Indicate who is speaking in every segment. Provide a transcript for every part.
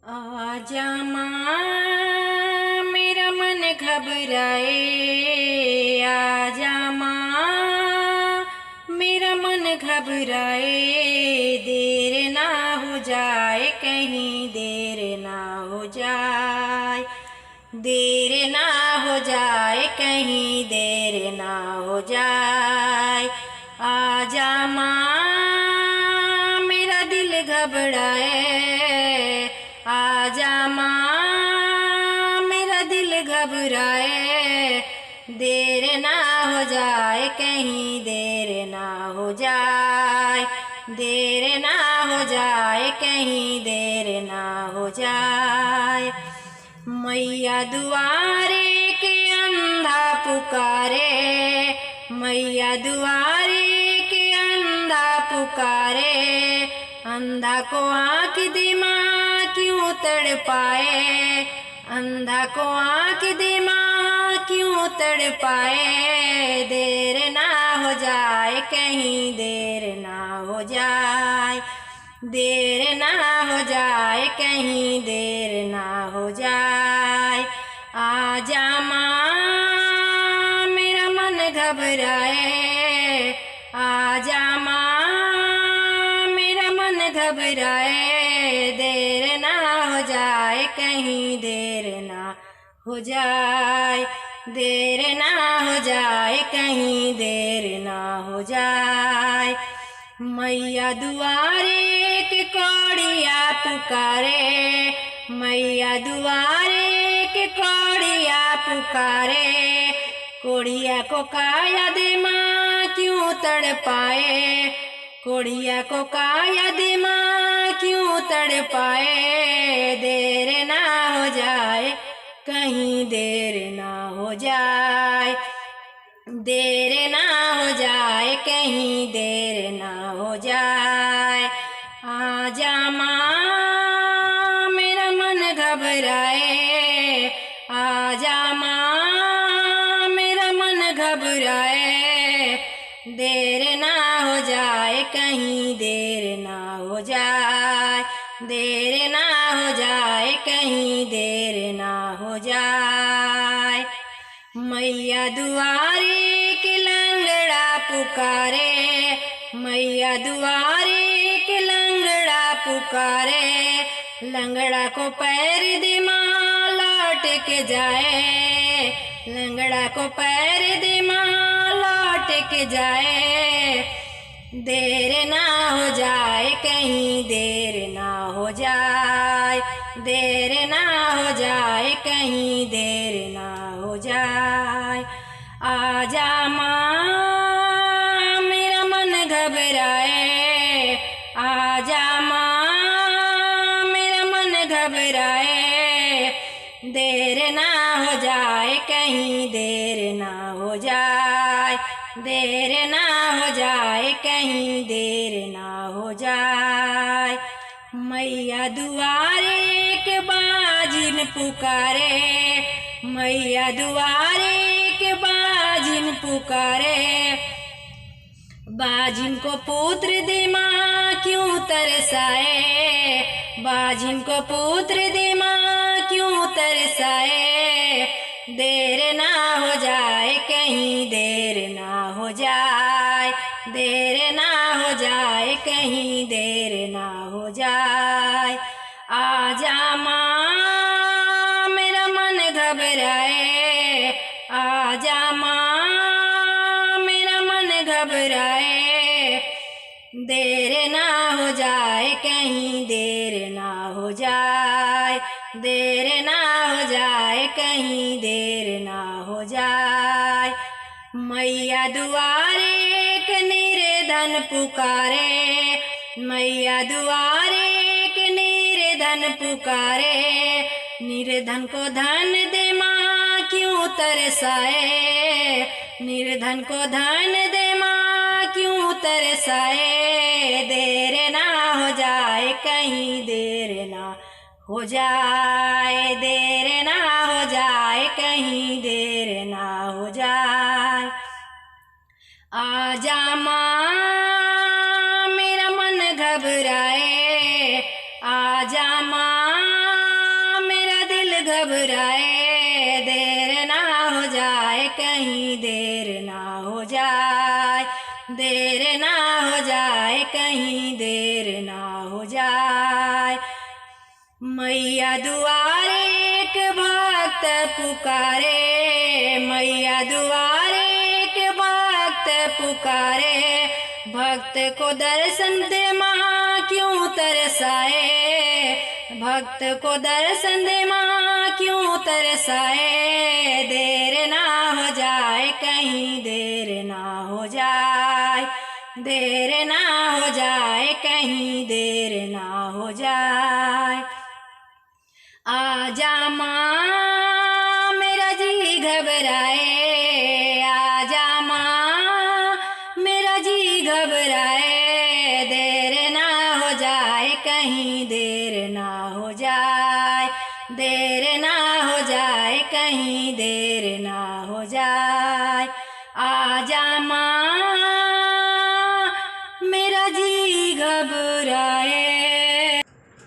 Speaker 1: आजा माँ मेरा मन घबराए। आजा माँ मेरा मन घबराए। देर ना हो जाए कहीं देर ना हो जाए। देर ना हो जाए कहीं देर ना हो जाए। आजा माँ मेरा दिल घबराए। आजा माँ मेरा दिल घबराए। देर ना हो जाए कहीं देर ना हो जाए। देर ना हो जाए कहीं देर ना हो जाए। मैया दुआरे के अंधा पुकारे। मैया दुआरे के अंधा पुकारे। अंधा को आँख दे माँ क्यों तड़पाए। अंधा को आँख दे माँ क्यों तड़पाए। देर ना हो जाए कहीं देर ना हो जाए। देर ना हो जाए कहीं देर ना हो जाए। आजा माँ मेरा मन घबराए। आजा माँ मेरा मन घबराए। देर ना हो जाए कहीं देर ना हो जाए। देर ना हो जाए कहीं देर ना हो जाए। मैया दुआरे के कौड़िया पुकारे। मैया दुआरे के कौड़िया पुकारे। कोड़िया को काया दे माँ क्यों तड़पाए। कोड़िया को काया दे माँ क्यों तड़पाए। देर ना हो जाए कहीं देर ना हो जाए। देर ना हो जाए कहीं देर ना हो जाए। आजा माँ मेरा मन घबराए। आजा माँ मेरा मन घबराए। देर ना हो जाए कहीं देर ना हो जाए। देर ना हो जाए कहीं देर ना हो जाए। मैया दुआरे के लंगड़ा पुकारे। मैया दुआरे के लंगड़ा पुकारे। लंगड़ा को पैर दे माँ लौट के जाए। लंगड़ा को पैर दे माँ लौट के जाए। देर ना हो जाए कहीं देर ना हो जाए। देर ना हो जाए कहीं देर ना हो जाए। आजा माँ मेरा मन घबराए। आजा माँ मेरा मन घबराए। देर ना हो जाए कहीं देर ना हो जाए। देर ना हो जाए कहीं देर ना हो जाए। मैया दुआरे के बाजिन पुकारे। मैया दुआरे के बाजिन पुकारे। बाजिन को पुत्र दे माँ क्यों तरसाए। बाजिन को पुत्र दे माँ क्यों तरसाए। देर ना हो जाए कहीं देर ना हो जाए। देर ना हो जाए कहीं देर ना हो जाए। आजा माँ मेरा मन घबराए। आजा माँ मेरा मन घबराए। देर ना हो जाए कहीं देर ना हो जाए। देर ना हो जाए कहीं देर ना हो जाए। मैया दुआरे के निर्धन पुकारे। मैया दुआरे के निर्धन पुकारे। निर्धन को धन दे माँ क्यों तरसाए। निर्धन को धन दे माँ क्यों तरसाए। देर ना हो जाए कहीं देर ना हो जाए। देर ना हो जाए कहीं देर ना हो जाए। आजा माँ मेरा मन घबराए। आजा माँ घबराए, देर ना हो जाए कहीं, देर ना हो जाए, देर ना हो जाए कहीं, देर ना हो जाए। मैया दुआरे एक भक्त पुकारे, मैया दुआरे एक भक्त पुकारे, भक्त को दर्शन दे माँ क्यों तरसाए, भक्त को दर्शन दे माँ क्यों तरसाए। देर ना हो जाए कहीं, देर ना हो जाए, देर ना हो जाए कहीं, देर ना हो जाए। आजा माँ मेरा जी घबराए, आजा माँ मेरा जी घबराए, देर ना हो जाए कहीं, देर ना हो जाए, देर ना हो जाए कहीं, देर ना हो जाए। आजा माँ मेरा जी घबराए।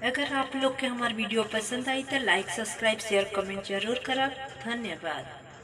Speaker 2: अगर आप लोग के हमार वीडियो पसंद आई तो लाइक सब्सक्राइब शेयर कमेंट जरूर करब। धन्यवाद।